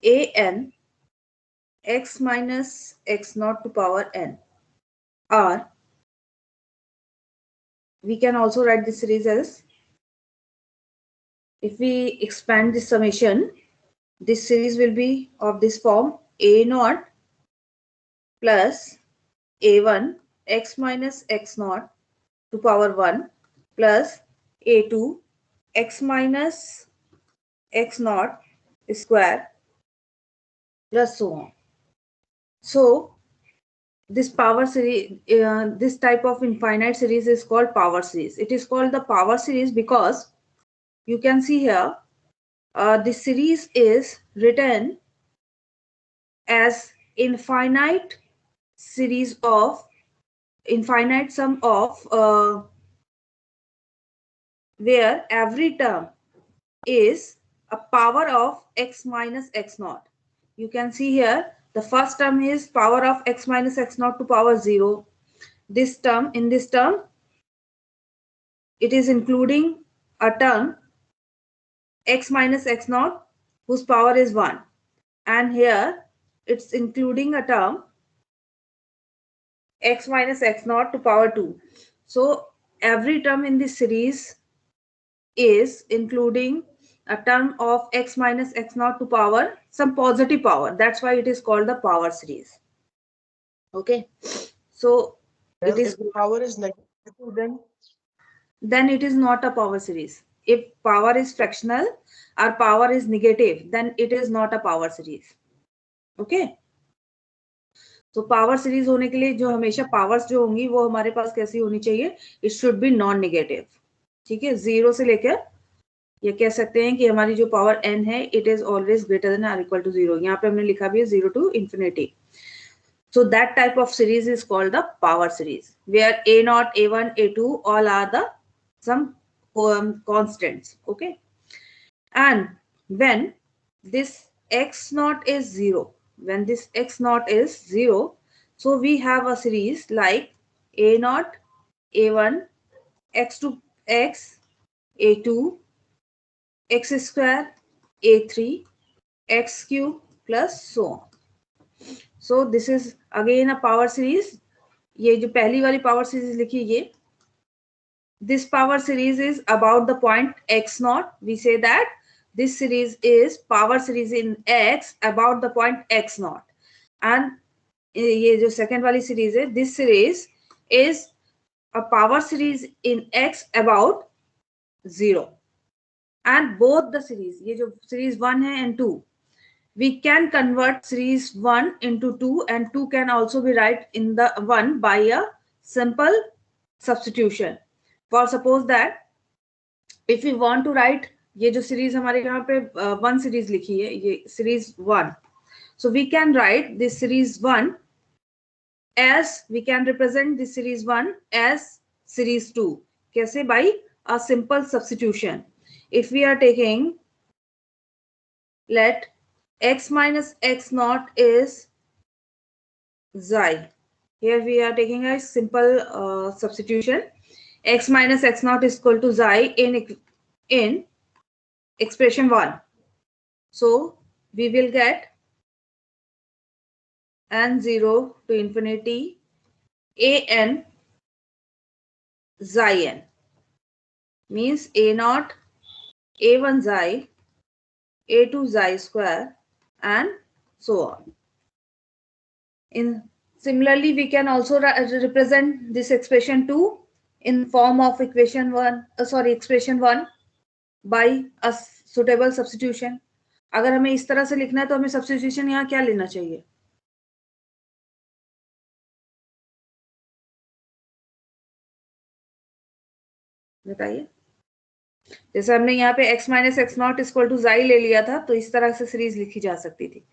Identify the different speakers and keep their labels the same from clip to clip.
Speaker 1: an x minus x naught to power n, or we can also write this series as, if we expand this summation, this series will be of this form: a naught plus a1 x minus x naught to power 1 plus a2 x minus x naught square plus so on. So this power series, this type of infinite series is called power series. It is called the power series because you can see here, this series is written as infinite series of infinite sum of where every term is a power of x minus x naught. You can see here the first term is power of x minus x naught to power 0. This term, in this term, it is including a term x minus x naught whose power is 1, and here it's including a term x minus x naught to power 2. So every term in this series is including a term of x minus x naught to power some positive power. That's why it is called the power series. Okay, so it
Speaker 2: Ma'am,
Speaker 1: is,
Speaker 2: if the power is negative,
Speaker 1: then it is not a power series. If power is fractional or power is negative, then it is not a power series. Okay, तो power series होने के लिए जो हमेशा powers जो होंगी वो हमारे पास कैसी होनी चाहिए? It should be non negative. ठीक है, जीरो से लेकर ये कह सकते हैं कि हमारी जो पावर n है it is always greater than or equal to 0. यहाँ पे हमने लिखा भी है 0 to infinity. So that type of series is called the power series, where a0, a1, a2 all are the some constants. Okay, and when this x naught is 0, when this x naught is 0, so we have a series like a0, a1, x to x, a2, x square, a3, x cube plus so on. So this is again a power series. ये जो पहली वाली power series लिखी ये, this power series is about the point x naught. We say that this series is power series in x about the point x naught. And ये जो second वाली series है, this series is a power series in x about 0. And both the series, ये जो series 1 है and 2, we can convert series 1 into 2, and 2 can also be write in the 1 by a simple substitution. For suppose that if we want to write ये जो series हमारे यहाँ पे 1 series लिखी है, ये series 1, so we can write this series 1 as, we can represent this series 1 as series 2. कैसे? By a simple substitution. If we are taking, let x minus x naught is xi. Here we are taking a simple substitution. X minus x naught is equal to xi in expression 1. So we will get n0 to infinity an xi n, means a naught, a1 xi, a2 xi square, and so on. Similarly, we can also represent this expression 2 in form of expression 1 by a suitable substitution. अगर हमें इस तरह से लिखना है तो हमें substitution यहाँ क्या लेना चाहिए? बताइए. जैसे हमने यहाँ पे x minus x not equal to xi ले लिया था, तो इस तरह से सीरीज लिखी जा सकती थी.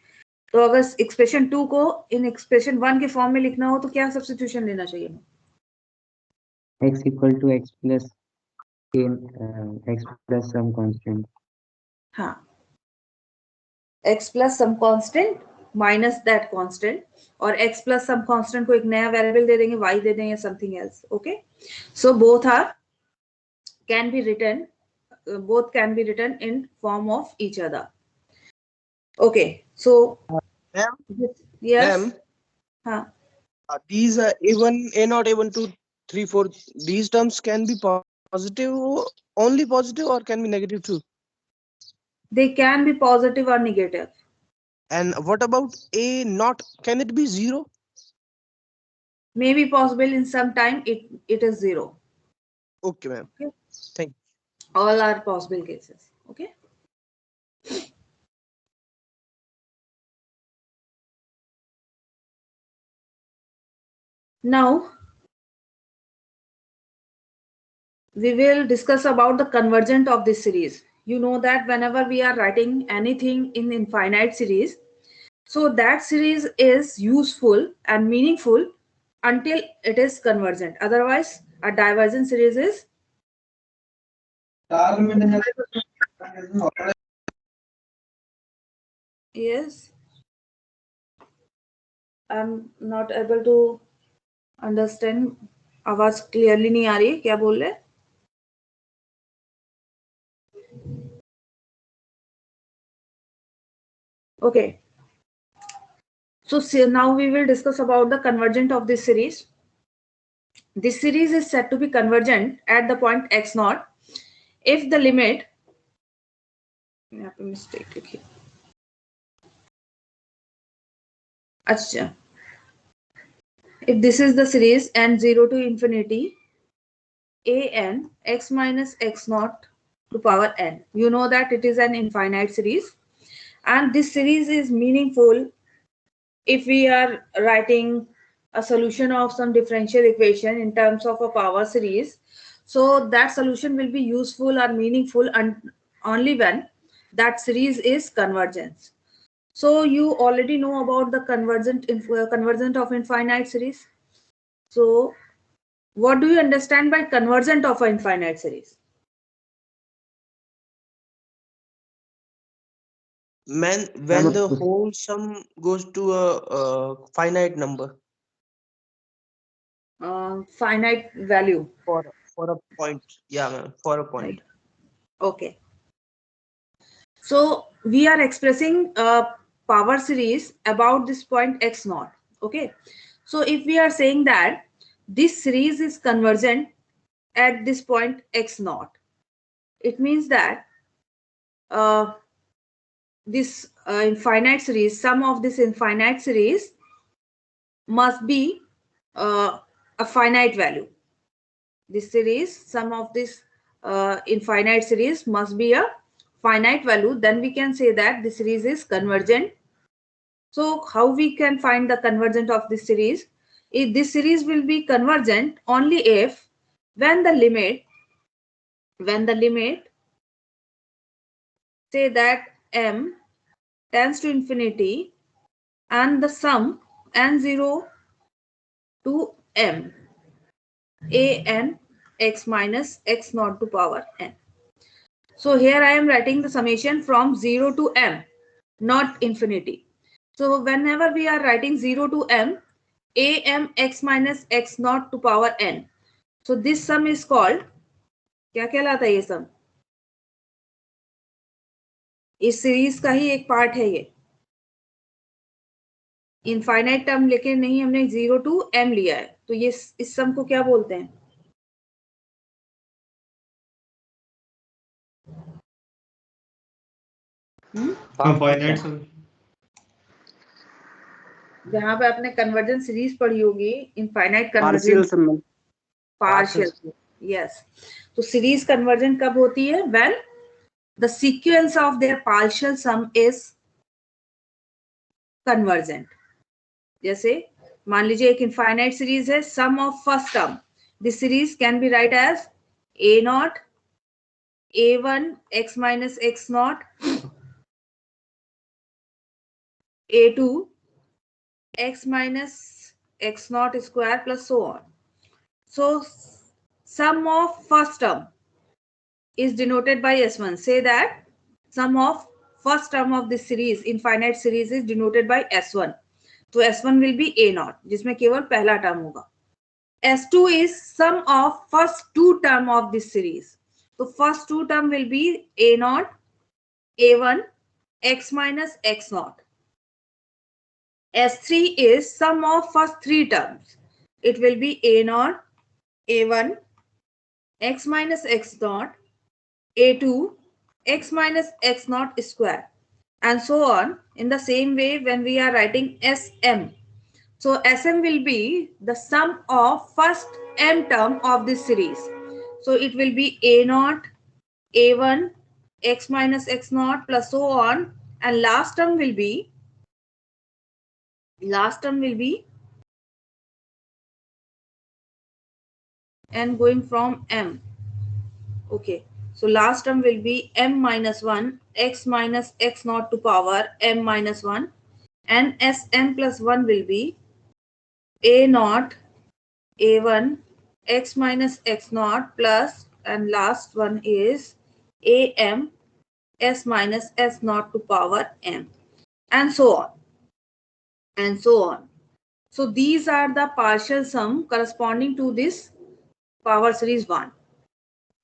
Speaker 1: तो अगर एक्सप्रेशन 2 को इन एक्सप्रेशन 1 के फॉर्म में लिखना हो तो क्या सब्स्टिट्यूशन लेना चाहिए?
Speaker 3: x equal to x plus some constant.
Speaker 1: हाँ, x plus some constant minus that constant, और x plus some constant को एक नया वेरिएबल दे देंगे, y दे देंगे या something else. Okay, so both can be written in form of each other. Okay, so
Speaker 2: Ma'am,
Speaker 1: yes.
Speaker 2: ma'am,
Speaker 1: Huh.
Speaker 2: these A1, A0, A1, 2, 3, 4, these terms can be positive, only positive, or can be negative too.
Speaker 1: They can be positive or negative.
Speaker 2: And what about A0? Can it be 0?
Speaker 1: Maybe possible in some time it is 0.
Speaker 2: Okay, ma'am.
Speaker 1: Okay.
Speaker 2: Thank you.
Speaker 1: All are possible cases. Okay. Now we will discuss about the convergent of this series. You know that whenever we are writing anything in infinite series, so that series is useful and meaningful until it is convergent. Otherwise, a divergent series is yes. I'm not able to understand. आवाज clearly नहीं आ रही है, क्या बोल रहे? Okay. So now we will discuss about the convergent of this series. This series is said to be convergent at the point x naught if the limit. यहाँ पे mistake लिखी. अच्छा. If this is the series n 0 to infinity a n x minus x naught to power n. You know that it is an infinite series, and this series is meaningful if we are writing a solution of some differential equation in terms of a power series. So that solution will be useful or meaningful only when that series is convergent. So you already know about the convergent of infinite series. So what do you understand by convergent of an infinite series?
Speaker 2: Man, when the whole sum goes to a finite number
Speaker 1: Finite value.
Speaker 2: for a point. Yeah, ma'am, for a point.
Speaker 1: Right. Okay. So we are expressing a power series about this point x naught. Okay. So if we are saying that this series is convergent at this point x naught, it means that this infinite series, sum of this infinite series must be a finite value. This series, sum of this infinite series must be a finite value. Then we can say that the series is convergent. So how we can find the convergent of this series? If this series will be convergent only if when the limit say that m tends to infinity and the sum n0 to m a n x minus x naught to power n. So here I am writing the summation from 0 to m, not infinity. So whenever we are writing 0 to m, a m x minus x naught to power n. So this sum is called, क्या कहलाता है ये सम? इस series का ही एक part है ये. Infinite term लेके नहीं, हमने 0 टू m लिया है, तो ये इस सम को क्या बोलते हैं?
Speaker 4: फाइनाइट सम.
Speaker 1: जहां पे आपने कन्वर्जन सीरीज पढ़ी होगी, इनफाइनाइट
Speaker 3: पार्शियल
Speaker 1: कन्वर्जन,
Speaker 3: सम.
Speaker 1: partial. Yes. So series convergent कब होती है? When the sequence of their partial sum is convergent. जैसे मान लीजिए एक इनफाइनाइट सीरीज है, sum of first term. This series can be write as a naught a1 x minus x naught a2 x minus x naught square plus so on. So sum of first term is denoted by S1. Say that sum of first term of this series, infinite series, is denoted by S1. तो S1 will be A naught, जिसमें केवल पहला term होगा. S2 is sum of first two term of this series. So first two term will be A naught, A1, x minus x naught. S3 is sum of first three terms. It will be a naught, a1, x minus x naught, a2, x minus x naught square, and so on. In the same way, when we are writing Sm, so Sm will be the sum of first m term of this series. So it will be a naught, a1, x minus x naught plus so on, and last term will be and going from m. Okay, so last term will be m minus 1, x minus x naught to power m minus 1, and Sm plus 1 will be a naught, a1, x minus x naught plus, and last one is am s minus s naught to power m, and so on and so on. So these are the partial sum corresponding to this power series 1.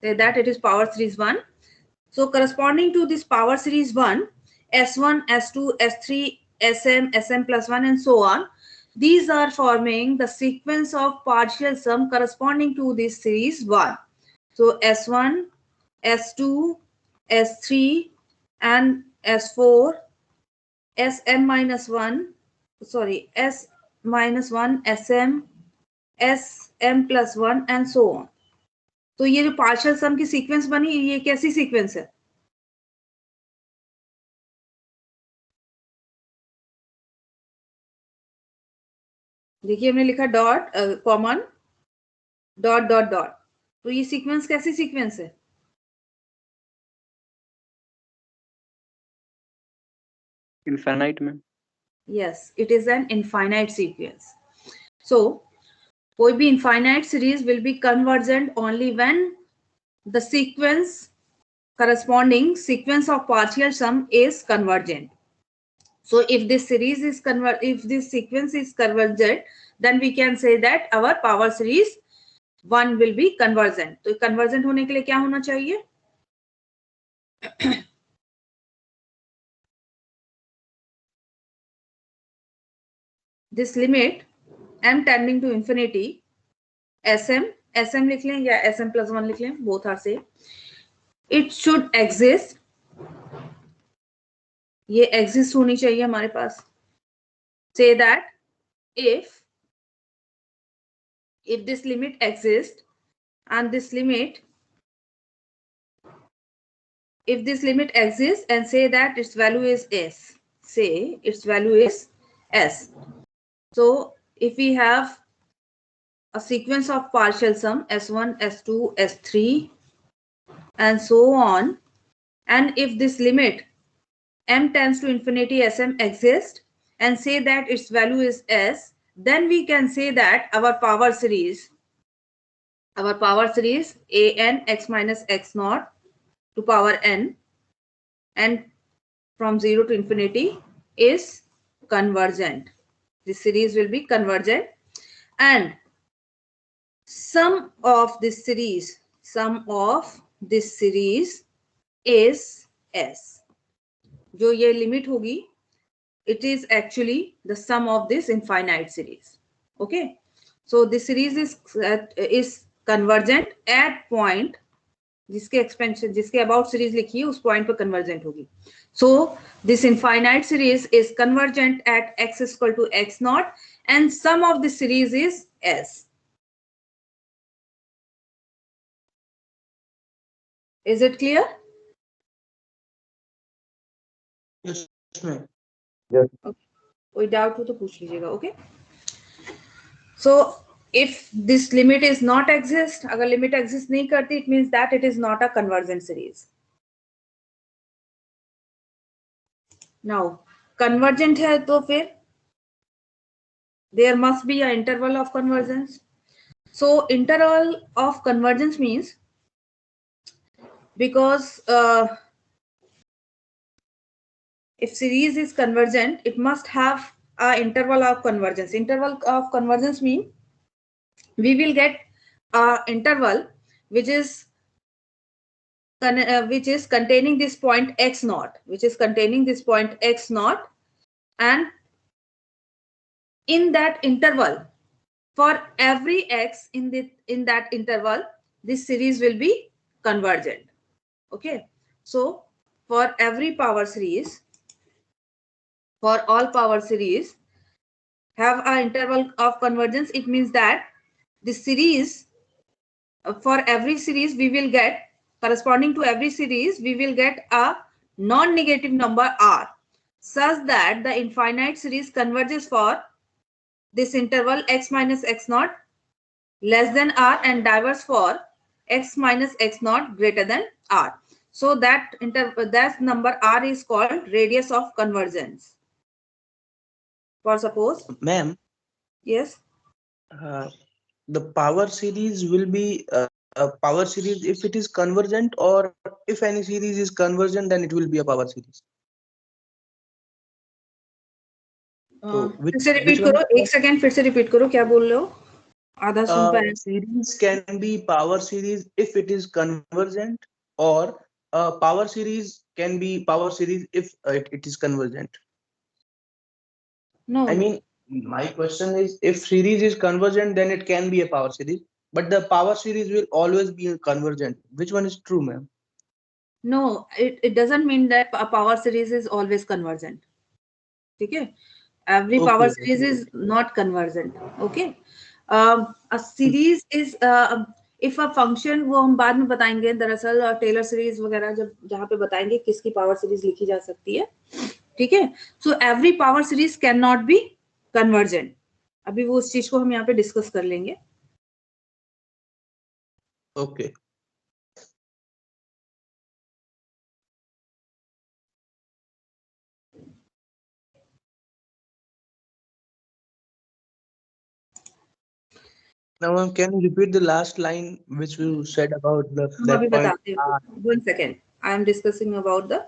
Speaker 1: Say that it is power series 1. So corresponding to this power series 1, S1, S2, S3, Sm plus 1 and so on, these are forming the sequence of partial sum corresponding to this series 1. So S1, S2, S3 and S4, Sm minus 1, sorry, S minus 1, Sm, Sm plus 1 and so on. तो ये जो partial सम की sequence बनी, ये कैसी sequence है? देखिए हमने लिखा dot common dot dot dot, तो ये सीक्वेंस कैसी सीक्वेंस है?
Speaker 3: Infinite में.
Speaker 1: Yes, it is an infinite sequence. So कोई भी infinite series will be convergent only when the sequence corresponding sequence of partial sum is convergent. So if this series is if this sequence is convergent, then we can say that our power series 1 will be convergent. तो convergent होने के लिए क्या होना चाहिए? This limit m tending to infinity, sm लिख लें या sm plus 1 लिख लें, both are same. It should exist. ये exist होनी चाहिए हमारे पास. Say that if this limit exists and this limit, if this limit exists and say that its value is s, say its value is s. So if we have a sequence of partial sum s1, s2, s3 and so on, and if this limit m tends to infinity Sm exists and say that its value is s, then we can say that our power series an x minus x naught to power n and from 0 to infinity is convergent. This series will be convergent, and sum of this series is s. जो ये limit होगी, it is actually the sum of this infinite series. Okay, so this series is convergent at point जिसके expansion जिसके about series लिखी है उस point पर convergent होगी. So this infinite series is convergent at x is equal to x naught and sum of this series is s. Is it clear?
Speaker 2: Yes, ma'am.
Speaker 1: कोई doubt हो तो पूछ लीजिएगा. Okay, so if this limit is not exist, अगर limit exist नहीं करती, it means that it is not a convergent series. Now convergent है तो फिर there must be an interval of convergence. So interval of convergence means, because if series is convergent, it must have a interval of convergence. Interval of convergence means we will get a interval which is which is containing this point x naught, and in that interval, for every x in that interval, this series will be convergent. Okay, so for every power series, for all power series have an interval of convergence, it means that the series, for every series we will get, corresponding to every series we will get a non-negative number r, such that the infinite series converges for this interval x minus x naught less than r and diverges for x minus x naught greater than r. So that number r is called radius of convergence. For suppose,
Speaker 2: Ma'am,
Speaker 1: yes,
Speaker 2: the power series will be a power series if it is convergent, or if any series is convergent, then it will be a power series. So
Speaker 1: फिर से repeat
Speaker 2: one?
Speaker 1: करो, एक second फिर से repeat करो, क्या बोल रहे हो, आधा सुन पाए.
Speaker 2: Series can be power series if it is convergent, or power series can be power series if it is convergent.
Speaker 1: No,
Speaker 2: I mean, my question is, if series is convergent, then it can be a power series, but the power series will always be convergent. Which one is true, ma'am?
Speaker 1: no, it doesn't mean that a power series is always convergent. Okay, every power
Speaker 2: Okay.
Speaker 1: series is not convergent. Okay, a series is if a function, वो हम बाद में बताएंगे, दरअसल Taylor series वगैरह जब जहाँ पे बताएंगे किसकी पावर सीरीज लिखी जा सकती है. ठीक है, so every power series can not B convergent. अभी वो उस चीज को हम यहाँ पे डिस्कस कर लेंगे.
Speaker 2: Okay. Now, ma'am, can you repeat the last line which you said about
Speaker 1: हम
Speaker 2: that
Speaker 1: अभी
Speaker 2: point?
Speaker 1: बताते हैं. 1 second, I am discussing about the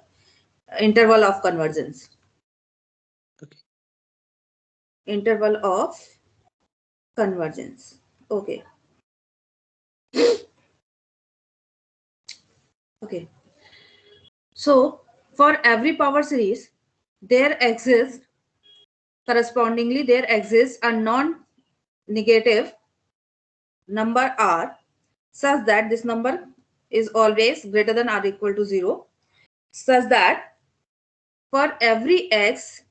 Speaker 1: interval of convergence.
Speaker 2: Okay.
Speaker 1: Interval of convergence. Okay. Okay. So for every power series, there exists a non-negative number r, such that this number is always greater than or equal to 0, such that for every x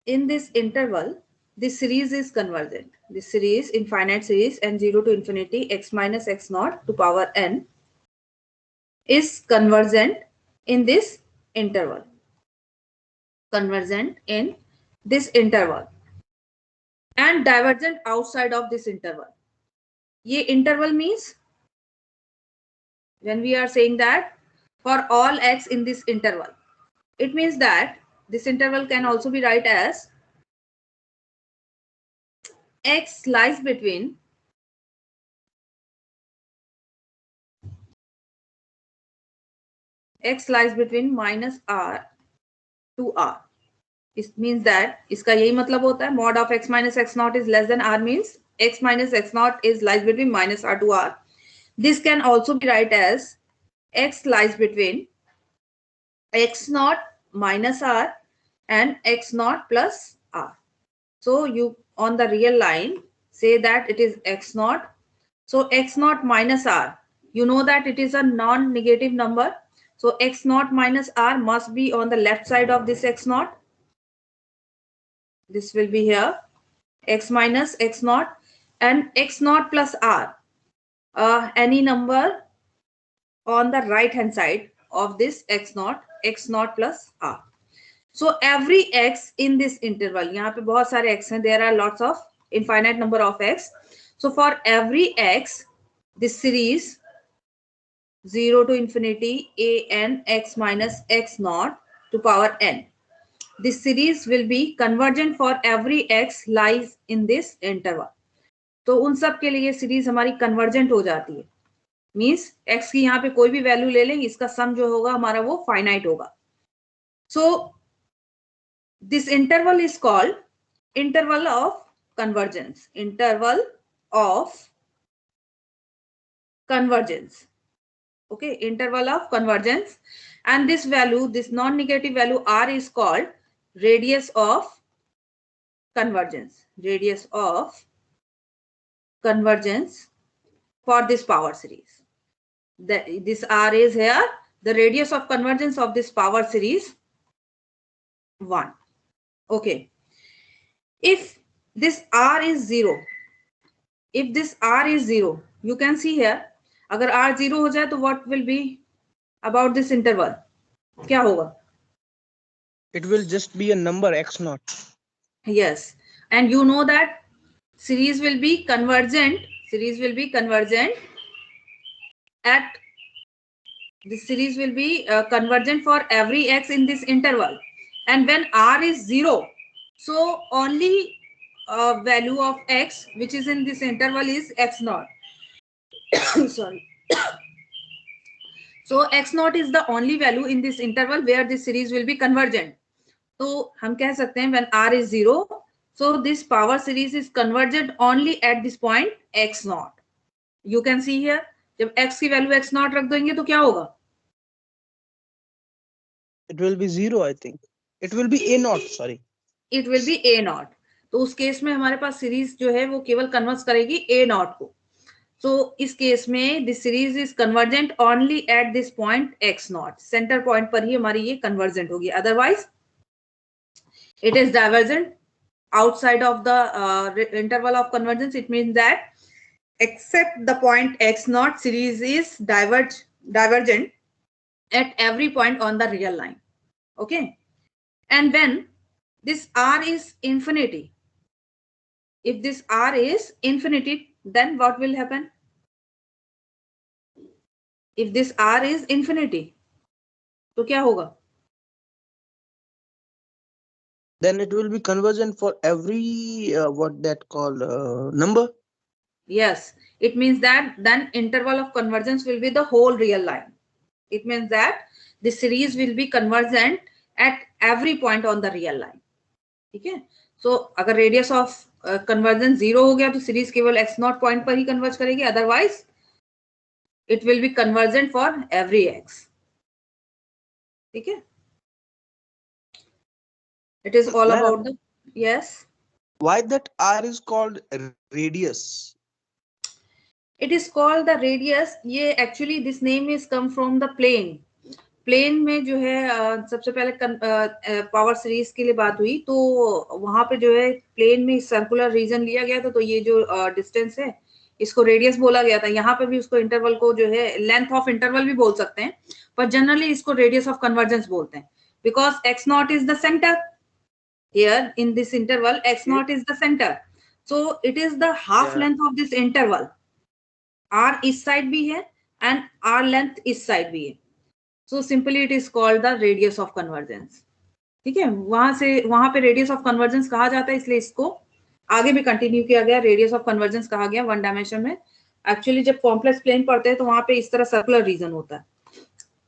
Speaker 1: in this interval, this series is convergent. This series, infinite series, and 0 to infinity x minus x naught to power n, is convergent in this interval. Convergent in this interval and divergent outside of this interval. Ye interval means, when we are saying that for all x in this interval, it means that this interval can also be written as x lies between minus r to r. It means that इसका यही मतलब होता है, mod of x minus x naught is less than r means x minus x naught is lies between minus r to r. This can also be written as x lies between x naught minus r and x naught plus r. So you on the real line say that it is x naught. So x naught minus r, you know that it is a non-negative number. So x naught minus r must be on the left side of this x naught. This will be here, x minus x naught, and x naught plus r, any number on the right hand side of this x naught plus r. So every x in this interval, यहाँ पे बहुत सारे x हैं, there are lots of infinite number of x. So for every x, this series 0 to infinity a n x minus x naught to power n, this series will be convergent for every x lies in this interval. तो उन सब के लिए series हमारी convergent हो जाती है. Means x की यहाँ पे कोई भी वैल्यू ले लेंगे, इसका सम जो होगा हमारा वो फाइनाइट होगा. So this interval is called interval of convergence. Interval of convergence. Okay, interval of convergence, and this value, this non-negative value r, is called radius of convergence. Radius of convergence for this power series. This r is here the radius of convergence of this power series 1. Okay, if this r is 0, if this r is 0, you can see here, अगर r 0 हो जाए तो what will be about this interval? क्या होगा?
Speaker 2: It will just be a number x naught.
Speaker 1: Yes, and you know that series will be convergent. Series will be convergent at this series will be convergent for every x in this interval. And when r is 0, so only value of x which is in this interval is x naught. Sorry. So x naught is the only value in this interval where this series will be convergent. So हम कह सकते हैं when r is 0, so this power series is convergent only at this point x naught. You can see here, जब x की value x naught रख देंगे तो क्या होगा?
Speaker 2: It will be 0, I think. It will be a naught, sorry.
Speaker 1: It will be a naught. तो उस case में हमारे पास सीरीज जो है वो केवल कन्वर्ट करेगी a naught को. So इस केस में this series is convergent only at this point x naught. Centre point पर ही हमारी ये कन्वर्जेंट होगी. Otherwise it is divergent outside of the interval of convergence. It means that except the point x naught, series is divergent at every point on the real line. Okay, and when this r is infinity, if this r is infinity, then what will happen? If this r is infinity, तो क्या होगा?
Speaker 2: Then it will be convergent for every what that called number.
Speaker 1: Yes, it means that then interval of convergence will be the whole real line. It means that the series will be convergent at every point on the real line. ठीक है? So अगर radius of convergence 0 हो गया तो series केवल x naught point पर ही converge करेगी. Otherwise it will be convergent for every x. ठीक है? It is all about the, yes.
Speaker 2: Why that r is called radius?
Speaker 1: It is called the radius. ये actually this name is come from the plane. Plane में जो है सबसे पहले power series के लिए बात हुई तो वहां पे जो है प्लेन में सर्कुलर रीजन लिया गया था, तो ये जो डिस्टेंस है इसको रेडियस बोला गया था. यहाँ पे भी उसको इंटरवल को जो है लेंथ ऑफ इंटरवल भी बोल सकते हैं, पर जनरली इसको रेडियस ऑफ कन्वर्जेंस बोलते हैं because x not is the centre. Here in this interval x not is the centre, so it is the half length of this interval. R इस side भी है एंड आर लेंथ इस side भी है. So simply it is called the radius of convergence. ठीक है, वहां पे radius of convergence कहा जाता है, इसलिए इसको आगे भी कंटिन्यू किया गया, radius of convergence कहा गया वन डायमेंशन में. एक्चुअली जब कॉम्प्लेक्स प्लेन पढ़ते हैं तो वहां पे इस तरह सर्कुलर रीजन होता है,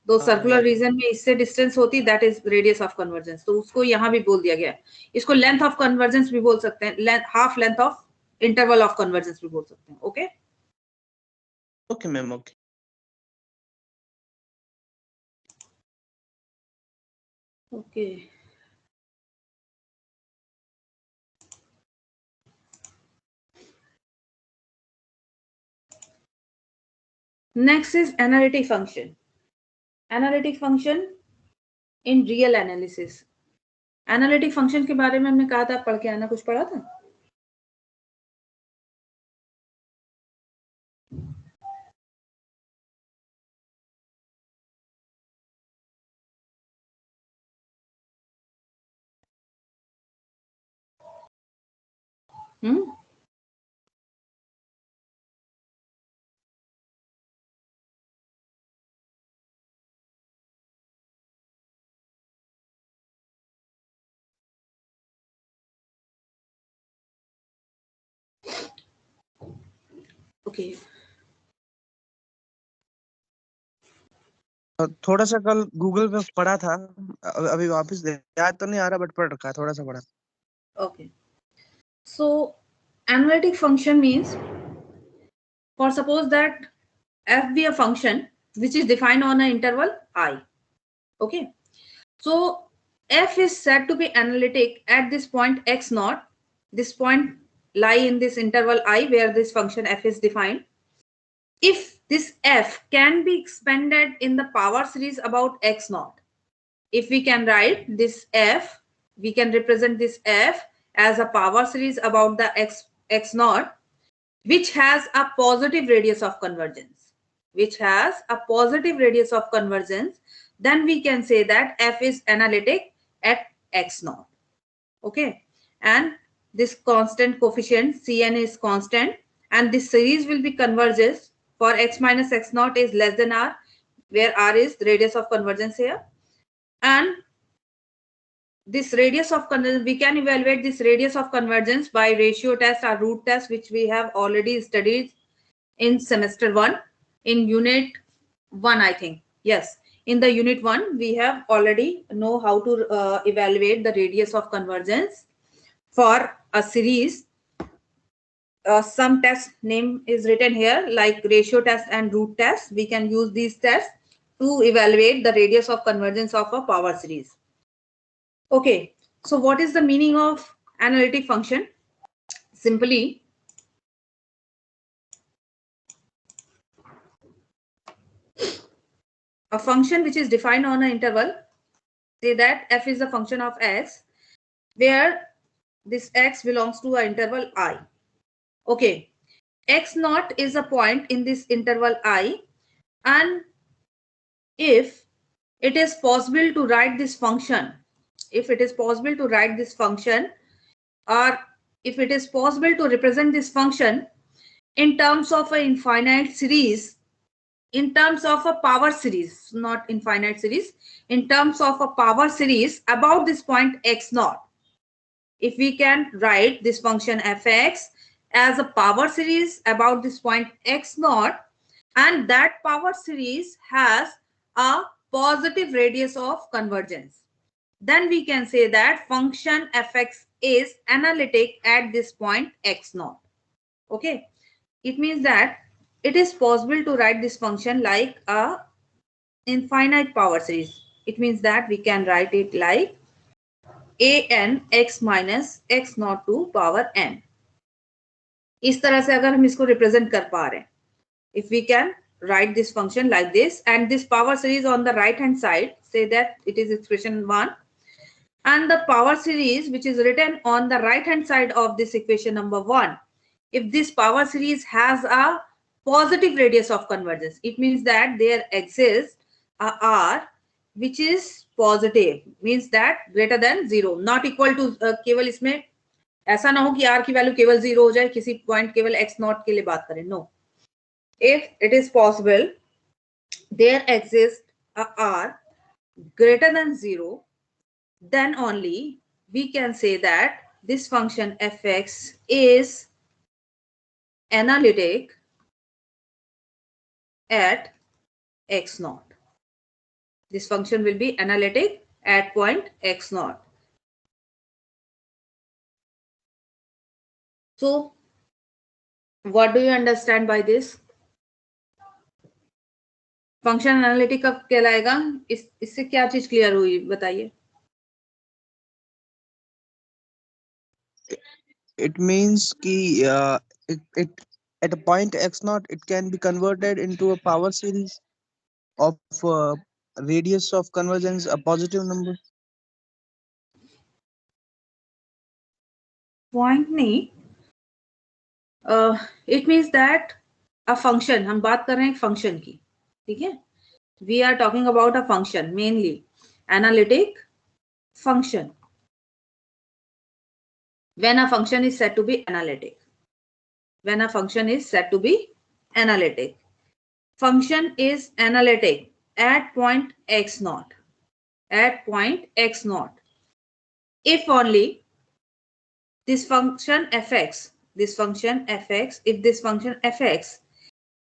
Speaker 1: तो सर्कुलर रीजन में इससे डिस्टेंस होती है, that is radius of convergence. तो उसको यहाँ भी बोल दिया गया. इसको लेंथ ऑफ कन्वर्जेंस भी बोल सकते हैं, half length of interval of convergence भी बोल सकते हैं. Okay
Speaker 2: okay ma'am, okay.
Speaker 1: Okay. Next is analytic function. Analytic function in real analysis. Analytic function के बारे में हमने कहा था, पढ़ के आना, कुछ पढ़ा था? ओके.
Speaker 2: थोड़ा सा कल गूगल पे पढ़ा था, अभी वापस याद तो नहीं आ रहा, बट पढ़ रखा है, थोड़ा सा पढ़ा.
Speaker 1: Okay. So analytic function means, for suppose that f be a function which is defined on an interval I. Okay, so f is said to be analytic at this point x naught. This point lie in this interval I where this function f is defined. If this f can be expanded in the power series about x naught, if we can write this f, we can represent this f as a power series about the x naught, which has a positive radius of convergence, then we can say that f is analytic at x naught. Okay, and this constant coefficient Cn is constant, and this series will be converges for x minus x naught is less than r, where r is the radius of convergence here. And this radius of convergence, we can evaluate this radius of convergence by ratio test or root test, which we have already studied in semester 1 in unit 1, I think. Yes, in the unit 1 we have already know how to evaluate the radius of convergence for a series. Some test name is written here like ratio test and root test. We can use these tests to evaluate the radius of convergence of a power series. Okay, so what is the meaning of analytic function? Simply, a function which is defined on an interval, say that f is a function of x, where this x belongs to an interval I. Okay, x naught is a point in this interval I, and if it is possible to write this function, or if it is possible to represent this function in terms of an infinite series, in terms of a power series, not infinite series, in terms of a power series about this point x naught. If we can write this function fx as a power series about this point x naught, and that power series has a positive radius of convergence, then we can say that function fx is analytic at this point x naught. Okay, it means that it is possible to write this function like a infinite power series. It means that we can write it like an x minus x naught to power n. इस तरह से अगर हम इसको represent कर पा रहे हैं, if we can write this function like this, and this power series on the right hand side, say that it is expression 1, and the power series which is written on the right hand side of this equation number 1, if this power series has a positive radius of convergence, it means that there exists a r which is positive, means that greater than 0, not equal to केवल इसमें ऐसा ना हो कि r की value केवल 0 हो जाए, किसी पॉइंट केवल x नॉट के लिए बात करें. No, if it is possible there exists a r greater than 0, then only we can say that this function fx is analytic at x naught. This function will be analytic at point x naught. So what do you understand by this? Function analytic कब कहलाएगा? इससे क्या चीज clear हुई बताइए.
Speaker 2: It means कि it at a point x naught it can be converted into a power series of radius of convergence a positive number.
Speaker 1: Point नहीं, it means that a function, हम बात कर रहे हैं फंक्शन की, ठीक है. We are talking about a function, mainly analytic function. when a function is said to be analytic, function is analytic at point x naught, if only this function fx, if this function fx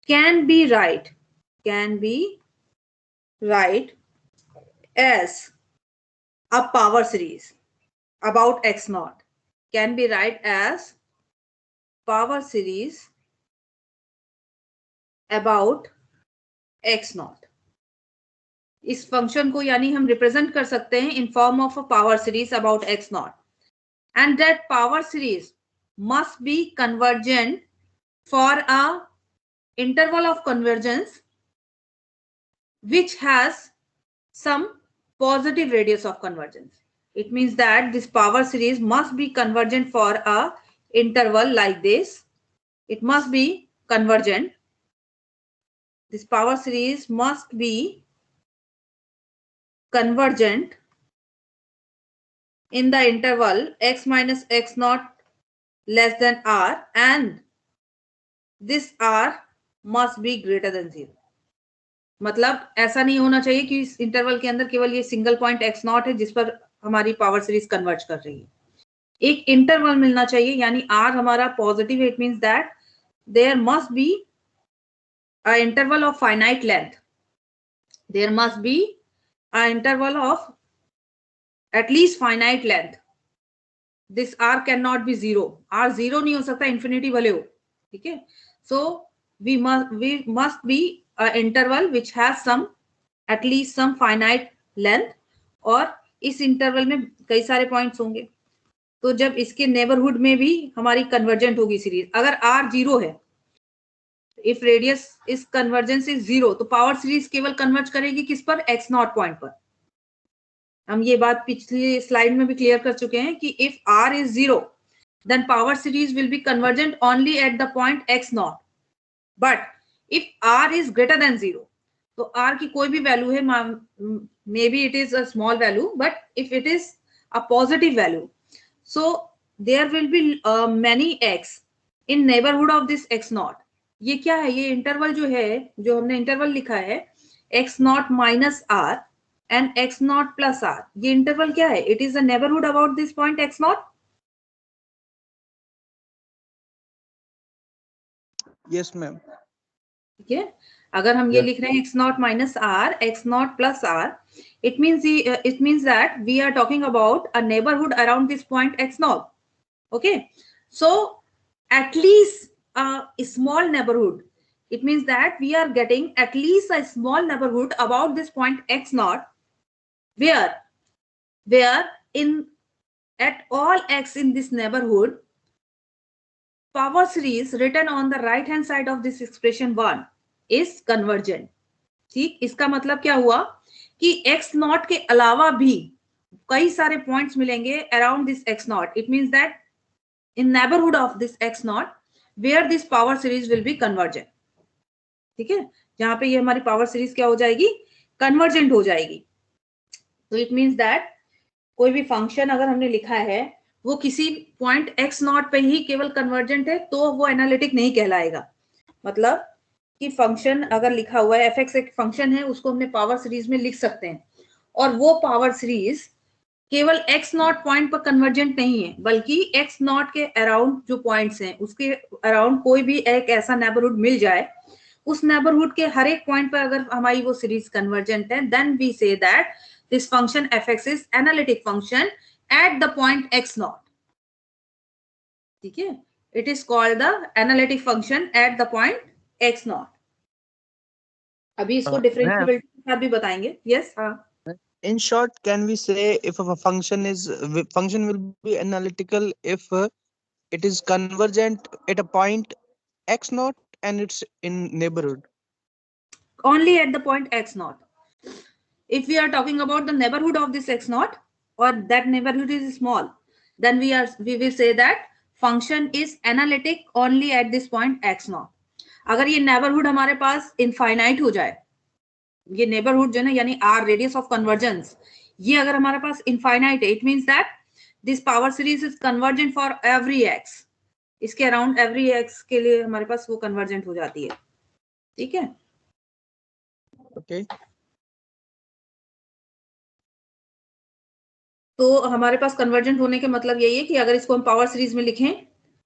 Speaker 1: can be right as a power series about x naught, can be right as power series about x not. इस function को यानी हम represent कर सकते हैं in form of a power series about x not, and that power series must be convergent for a interval of convergence which has some positive radius of convergence. It means that this power series must be convergent for a interval like this. It must be convergent. This power series must be convergent in the interval x minus x naught less than r, and this r must be greater than 0. मतलब ऐसा नहीं होना चाहिए कि इस interval के अंदर केवल ये सिंगल पॉइंट एक्स नॉट है जिस पर हमारी पावर सीरीज कन्वर्ज कर रही है। एक इंटरवल मिलना चाहिए, यानी आर हमारा पॉजिटिव है। It means that there must be a interval of finite length, there must be a interval of at least finite length. This r can not be zero, r zero नहीं हो सकता, infinity भले हो, ठीक है। So we must be interval which has some at least some finite length, और इस interval में कई सारे पॉइंट्स होंगे, तो जब इसके नेबरहुड में भी हमारी कन्वर्जेंट होगी सीरीज। अगर आर जीरो है, इफ रेडियस इस कन्वर्जेंस इज जीरो, तो पावर सीरीज केवल कन्वर्ज करेगी किस पर? एक्स नॉट पॉइंट पर। हम ये बात पिछली स्लाइड में भी क्लियर कर चुके हैं कि if r is zero then power series will be convergent only at the point x not, but if r is greater than zero, तो आर की कोई भी वैल्यू है, may be it is a small value, but if it is a positive value, so there will be many x in neighbourhood of this x not. ये क्या है? ये interval जो है, जो हमने इंटरवल लिखा है x nought minus r and x nought plus r, ये इंटरवल क्या है? It is a neighbourhood about this point x nought.
Speaker 2: Yes ma'am.
Speaker 1: ठीक है, अगर हम ये लिख रहे हैं x nought minus r, x nought plus r, it means that we are talking about a neighborhood around this point x naught. Okay, so at least a small neighborhood, it means that we are getting at least a small neighborhood about this point x naught, where in at all x in this neighborhood, power series written on the right hand side of this expression 1 is convergent. ठीक, इसका मतलब क्या हुआ कि x not के अलावा भी कई सारे पॉइंट्स मिलेंगे around this x nought. It means that in neighbourhood of this x nought where this power series will be convergent. ठीक है, जहां पे ये हमारी पावर सीरीज क्या हो जाएगी? कन्वर्जेंट हो जाएगी। तो इट मींस दैट कोई भी फंक्शन अगर हमने लिखा है वो किसी पॉइंट x नॉट पे ही केवल कन्वर्जेंट है, तो वो एनालिटिक नहीं कहलाएगा। मतलब कि फंक्शन अगर लिखा हुआ है, एफ एक्स एक फंक्शन है, उसको हमने पावर सीरीज में लिख सकते हैं, और वो पावर सीरीज केवल एक्स नॉट पॉइंट पर कन्वर्जेंट नहीं है, बल्कि एक्स नॉट के अराउंड जो पॉइंट्स हैं उसके अराउंड कोई भी एक ऐसा नेबरहुड मिल जाए, उस नेबरहुड के हर एक पॉइंट पर अगर हमारी वो सीरीज कन्वर्जेंट है, then we say that this function f x is analytic function at the point x nought. ठीक है, it is called the analytic function at the point x nought. अभी इसको डिफरेंशिएबिलिटी के साथ भी बताएंगे। यस, हाँ।
Speaker 2: In short, can we say if a function will be analytical if it is convergent at a point x naught and it's in neighborhood?
Speaker 1: Only at the point x naught. If we are talking about the neighborhood of this x naught, or that neighborhood is small, then we will say that function is analytic only at this point x naught. अगर ये neighborhood हमारे पास infinite हो जाए, ये neighborhood जो है ना, यानी r radius of convergence, ये अगर हमारे पास infinite है, it means that this power series is convergent for every x. इसके अराउंड every x के लिए हमारे पास वो convergent हो जाती है। ठीक है,
Speaker 2: Okay.
Speaker 1: तो हमारे पास कन्वर्जेंट होने के मतलब यही है कि अगर इसको हम पावर सीरीज में लिखें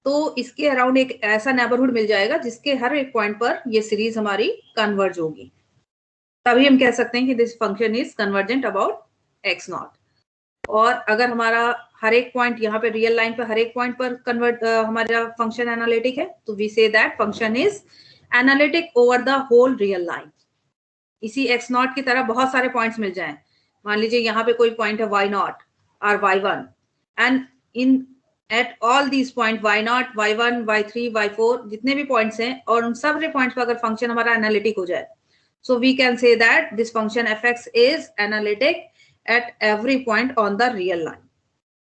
Speaker 1: तो इसके अराउंड एक ऐसा नेबरहुड मिल जाएगा जिसके हर एक पॉइंट पर ये सीरीज हमारी कन्वर्ज होगी, तभी हम कह सकते हैं कि this function is convergent about x not. और अगर हमारा हर एक पॉइंट यहाँ पे रियल लाइन पर हर एक पॉइंट पर हमारा फंक्शन एनालिटिक है, तो we say that function is analytic over the whole real line. इसी एक्स नॉट की तरह बहुत सारे पॉइंट्स मिल जाएं, मान लीजिए यहाँ पे कोई पॉइंट है वाई नॉट और y one, and in at all these point y nought, y one, y three, y four, जितने भी पॉइंट्स हैं, और उन सब पॉइंट्स पर अगर फंक्शन हमारा एनालिटिक हो जाए, so we can say that this function fx is analytic at every point on the real line.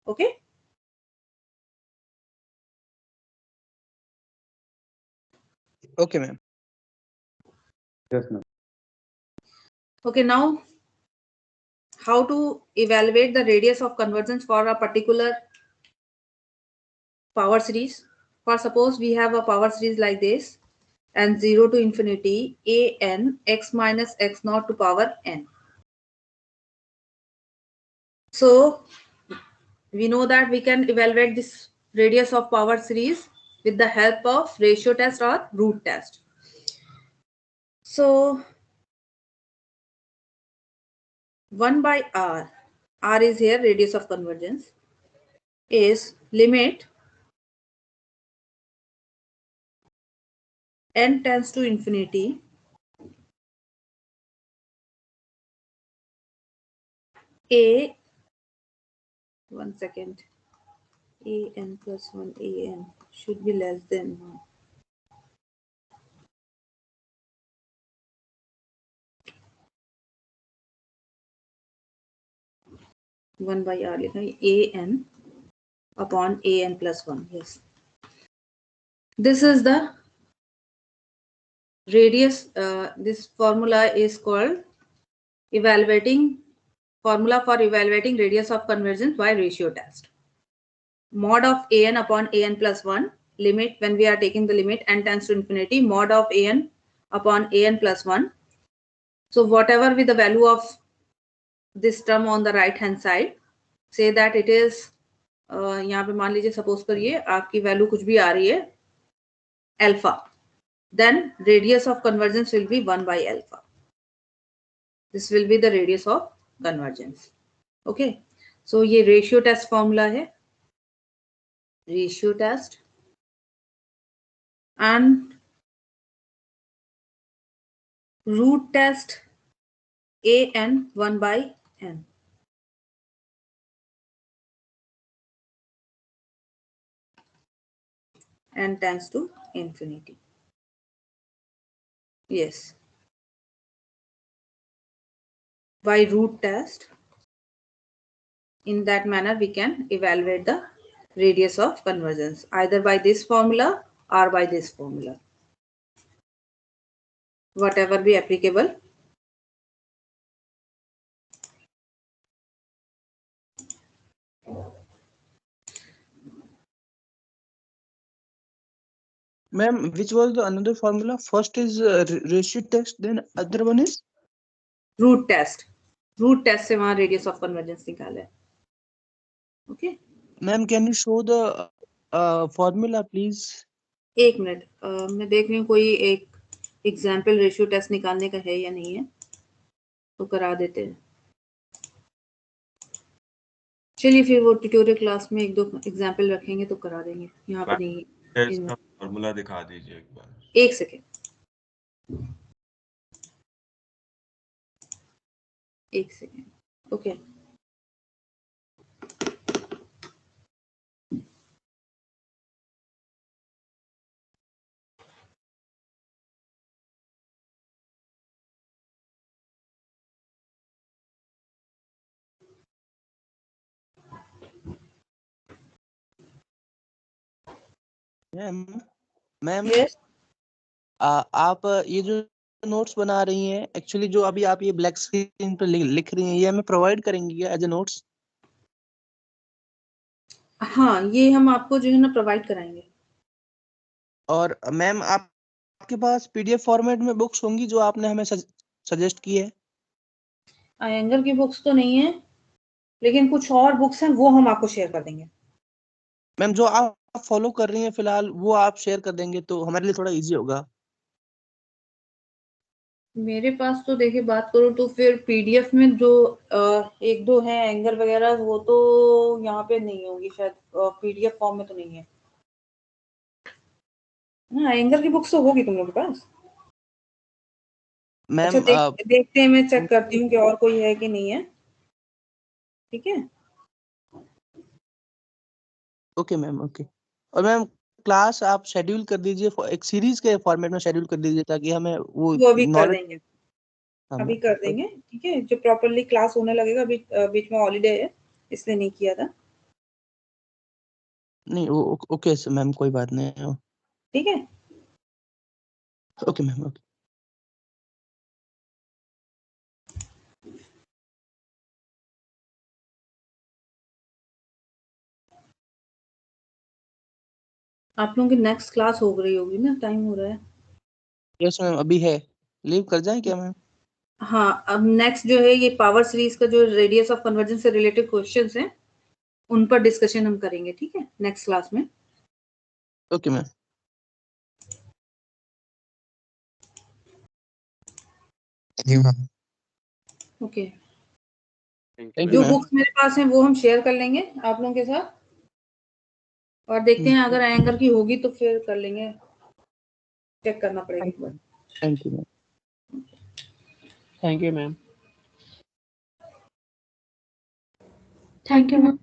Speaker 1: Okay,
Speaker 2: Okay, ma'am.
Speaker 3: Yes, ma'am.
Speaker 1: okay, now how to evaluate the radius of convergence for a particular power series. For suppose we have a power series like this, and 0 to infinity a n x minus x naught to power n. So we know that we can evaluate this radius of power series with the help of ratio test or root test. So 1 by r is here radius of convergence, is limit n tends to infinity a, 1 second, a n plus 1 a n should be less than 1. One by r लिखा है a n upon a n plus 1. Yes, this is the radius. This formula is called formula for evaluating radius of convergence by ratio test. Mod of a n upon a n plus 1, limit when we are taking the limit n tends to infinity, mod of a n upon a n plus 1. So whatever be the value of this term on the right hand side, say that it is यहाँ पे मान लीजिए suppose करिए आपकी value कुछ भी आ रही है alpha, then radius of convergence will be 1 by alpha. This will be the radius of convergence. Okay, so ये ratio test formula है, ratio test, and root test a n 1 by n. N tends to infinity. Yes, by root test, in that manner we can evaluate the radius of convergence either by this formula or by this formula, whatever be applicable.
Speaker 2: Ma'am, which was the another formula? First is ratio test, then other one is
Speaker 1: root test. Root test से वहां radius of convergence निकाला है. Okay,
Speaker 2: ma'am, can you show the formula, please?
Speaker 1: एक minute, मैं देख रही हूँ कोई एक एग्जाम्पल रेशियो टेस्ट निकालने का है या नहीं है, तो करा देते हैं. चलिए फिर वो ट्यूटोरियल क्लास में एक दो एग्जाम्पल रखेंगे तो करा देंगे, यहाँ पे नहीं है.
Speaker 4: इसका फॉर्मूला दिखा दीजिए एक बार.
Speaker 1: एक सेकेंड, एक सेकेंड. ओके,
Speaker 2: मैम
Speaker 1: यस,
Speaker 2: आप ये जो नोट्स बना रही हैं, एक्चुअली जो अभी आप ये ब्लैक स्क्रीन पर लिख रही हैं, ये हमें प्रोवाइड करेंगी क्या एज ए नोट्स?
Speaker 1: हाँ ये हम आपको जो है ना प्रोवाइड कराएंगे.
Speaker 2: और मैम आपके पास पीडीएफ फॉर्मेट में बुक्स होंगी जो आपने हमें सजेस्ट की है?
Speaker 1: आयंगर की बुक्स तो नहीं है, लेकिन कुछ और बुक्स हैं वो हम आपको शेयर कर देंगे.
Speaker 2: मैम जो आप फॉलो कर रही हैं फिलहाल वो आप शेयर कर देंगे तो हमारे लिए थोड़ा इजी होगा.
Speaker 1: मेरे पास तो देखिए बात करो तो फिर पीडीएफ में जो एक दो हैं एंगर वगैरह वो तो यहाँ पे नहीं होगी शायद, पीडीएफ फॉर्म में तो नहीं है ना. एंगर की बुक्स तो होगी तुम लोग के पास. अच्छा
Speaker 2: मैम
Speaker 1: देखते हैं, मैं चेक करती हूँ कि और कोई है कि नहीं है। ठीक है,
Speaker 2: ओके मैम, ओके। और मैम क्लास आप शेड्यूल कर दीजिए, एक सीरीज के फॉर्मेट में शेड्यूल कर दीजिए ताकि हमें वो
Speaker 1: वो अभी कर
Speaker 2: नॉलेज।
Speaker 1: देंगे,
Speaker 2: हाँ
Speaker 1: अभी
Speaker 2: मैम,
Speaker 1: कर देंगे। ठीक है, जो प्रॉपरली क्लास होने लगेगा। अभी बीच में हॉलीडे है इसलिए नहीं किया था।
Speaker 2: नहीं वो ओके मैम, कोई बात नहीं।
Speaker 1: ठीक है,
Speaker 2: ओके मैम, ओके।
Speaker 1: आप लोगों की नेक्स्ट क्लास हो गई होगी ना, टाइम हो रहा है।
Speaker 2: यस मैम, अभी है। लीव कर जाएं क्या मैम?
Speaker 1: हाँ, अब नेक्स्ट जो है ये पावर सीरीज का जो रेडियस ऑफ कन्वर्जेंस से रिलेटेड क्वेश्चंस हैं उन पर डिस्कशन हम करेंगे। ठीक है, नेक्स्ट क्लास में।
Speaker 2: Okay ma'am.
Speaker 1: Okay,
Speaker 2: thank you
Speaker 1: जो
Speaker 2: मैम।
Speaker 1: बुक्स मेरे पास हैं वो हम शेयर कर लेंगे आप लोगों के साथ, और देखते हैं अगर एंगर की होगी तो फिर कर लेंगे। चेक करना पड़ेगा एक बार।
Speaker 2: Thank you ma'am.
Speaker 5: Thank you ma'am.
Speaker 1: Thank you ma'am.